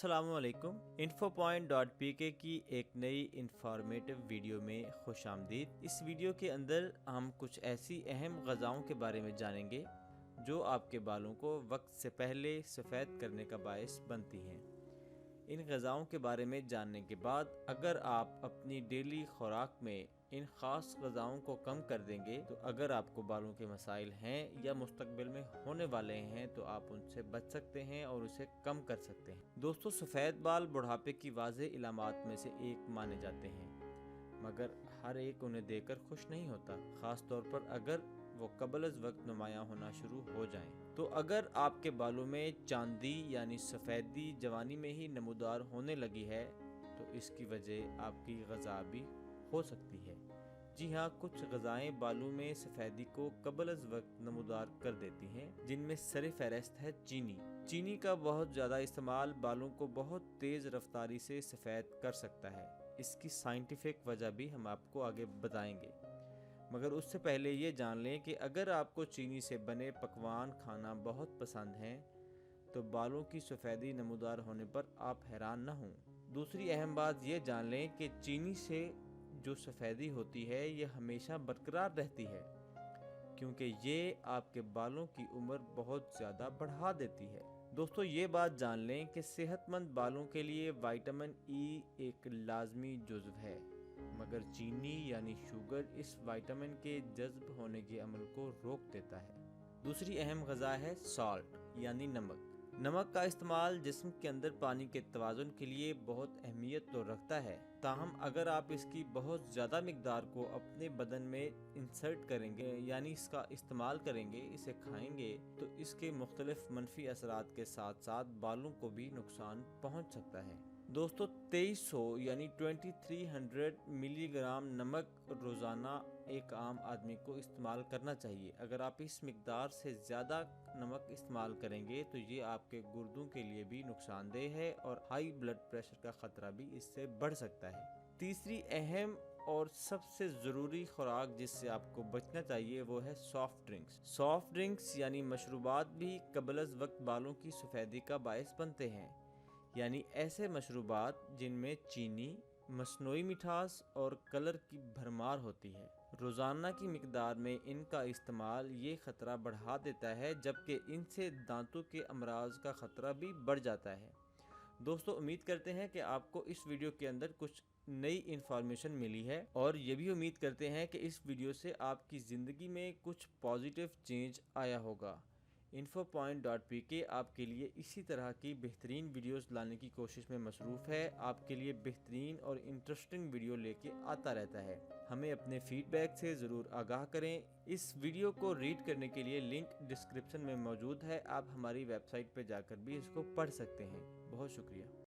अस्सलामुअलैकुम। info.pk की एक नई इंफॉर्मेटिव वीडियो में खुश आमदीद। इस वीडियो के अंदर हम कुछ ऐसी अहम ग़ज़ाओं के बारे में जानेंगे जो आपके बालों को वक्त से पहले सफ़ेद करने का बायस बनती हैं। इन ग़ज़ाओं के बारे में जानने के बाद अगर आप अपनी डेली खुराक में इन ख़ास ग़ज़ाओं को कम कर देंगे तो अगर आपको बालों के मसाइल हैं या मुस्तक़बिल में होने वाले हैं तो आप उनसे बच सकते हैं और उसे कम कर सकते हैं। दोस्तों, सफ़ेद बाल बुढ़ापे की वाज़ेह इलामात में से एक माने जाते हैं, मगर हर एक उन्हें देखकर खुश नहीं होता, ख़ास तौर पर अगर वो क़ब्ल अज़ वक्त नुमायाँ होना शुरू हो जाएं। तो अगर आपके बालों में चांदी यानी सफ़ेदी जवानी में ही नमूदार होने लगी है तो इसकी वजह आपकी ग़ज़ा भी हो सकती है। जी हाँ, कुछ ग़ज़ाएँ बालों में सफ़ेदी को क़ब्ल अज़ वक्त नमूदार कर देती हैं, जिनमें सर फ़हरिस्त है चीनी। चीनी का बहुत ज़्यादा इस्तेमाल बालों को बहुत तेज़ रफ्तारी से सफ़ेद कर सकता है। इसकी साइंटिफिक वजह भी हम आपको आगे बताएंगे, मगर उससे पहले ये जान लें कि अगर आपको चीनी से बने पकवान खाना बहुत पसंद हैं तो बालों की सफ़ेदी नमूदार होने पर आप हैरान न हों। दूसरी अहम बात ये जान लें कि चीनी से जो सफ़ेदी होती है ये हमेशा बरकरार रहती है, क्योंकि ये आपके बालों की उम्र बहुत ज़्यादा बढ़ा देती है। दोस्तों, ये बात जान लें कि सेहतमंद बालों के लिए विटामिन ई एक लाजमी जुज़्व है, मगर चीनी यानी शुगर इस विटामिन के जज़्ब होने के अमल को रोक देता है। दूसरी अहम ग़ज़ा है सॉल्ट यानी नमक। नमक का इस्तेमाल जिस्म के अंदर पानी के तवाज़ुन के लिए बहुत अहमियत तो रखता है, ताहम अगर आप इसकी बहुत ज़्यादा मिक़दार को अपने बदन में इंसर्ट करेंगे यानी इसका इस्तेमाल करेंगे, इसे खाएंगे, तो इसके मुख्तलिफ मनफी असरात के साथ साथ बालों को भी नुकसान पहुँच सकता है। दोस्तों, 2300 यानी 2300 मिलीग्राम नमक रोज़ाना एक आम आदमी को इस्तेमाल करना चाहिए। अगर आप इस मिक़दार से ज़्यादा नमक इस्तेमाल करेंगे तो ये आपके गुर्दों के लिए भी नुकसानदेह है और हाई ब्लड प्रेशर का ख़तरा भी इससे बढ़ सकता है। तीसरी अहम और सबसे ज़रूरी खुराक जिससे आपको बचना चाहिए वो है सॉफ्ट ड्रिंक्स। सॉफ्ट ड्रिंक्स यानी मशरूबात भी क़ब्ल अज़ वक्त बालों की सफ़ेदी का बायस बनते हैं, यानी ऐसे मशरूबात जिनमें चीनी, मसनूई मिठास और कलर की भरमार होती है। रोज़ाना की मिक़दार में इनका इस्तेमाल ये ख़तरा बढ़ा देता है, जबकि इनसे दांतों के अमराज का ख़तरा भी बढ़ जाता है। दोस्तों, उम्मीद करते हैं कि आपको इस वीडियो के अंदर कुछ नई इन्फॉर्मेशन मिली है और ये भी उम्मीद करते हैं कि इस वीडियो से आपकी ज़िंदगी में कुछ पॉजिटिव चेंज आया होगा। info.pk आपके लिए इसी तरह की बेहतरीन वीडियोस लाने की कोशिश में मसरूफ़ है। आपके लिए बेहतरीन और इंटरेस्टिंग वीडियो लेके आता रहता है। हमें अपने फीडबैक से ज़रूर आगाह करें। इस वीडियो को रीड करने के लिए लिंक डिस्क्रिप्शन में मौजूद है। आप हमारी वेबसाइट पर जाकर भी इसको पढ़ सकते हैं। बहुत शुक्रिया।